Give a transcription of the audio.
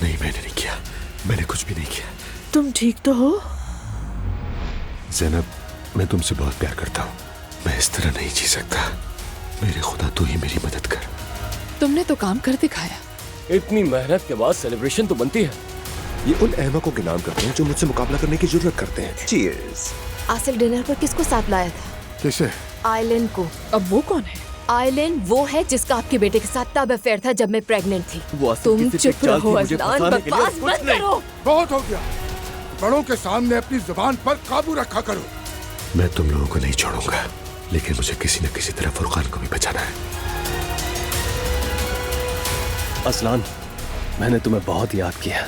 नहीं, मैंने नहीं किया, मैंने कुछ भी नहीं किया। तुम ठीक तो हो? ज़ैनब, मैं तुमसे बहुत प्यार करता हूँ, मैं इस तरह नहीं जी सकता। मेरे खुदा, तू ही मेरी मदद कर। तुमने तो काम कर दिखाया। इतनी मेहनत के बाद सेलिब्रेशन तो बनती है। ये उन अहमकों के नाम करते हैं जो मुझसे मुकाबला करने की जरूरत करते हैं। चीयर्स। आसिफ डिनर पर किसको साथ लाया था? किसे? आइलैंड को। अब वो कौन है? आइलैंड वो है जिसका आपके बेटे के साथ तब अफेयर था जब मैं प्रेग्नेंट थी। वो आसिफ तुम की सिर्फ चुप एक चाल रहो थी मुझे अजलान, फंसाने के लिए, और बकवास कुछ मत नहीं। करो। बहुत हो गया, बड़ों के सामने अपनी जुबान पर काबू रखा करो। मैं तुम लोगों को नहीं छोड़ूंगा, लेकिन मुझे किसी न किसी तरह फुरकान को भी बचाना है। असलान, मैंने तुम्हें बहुत याद किया।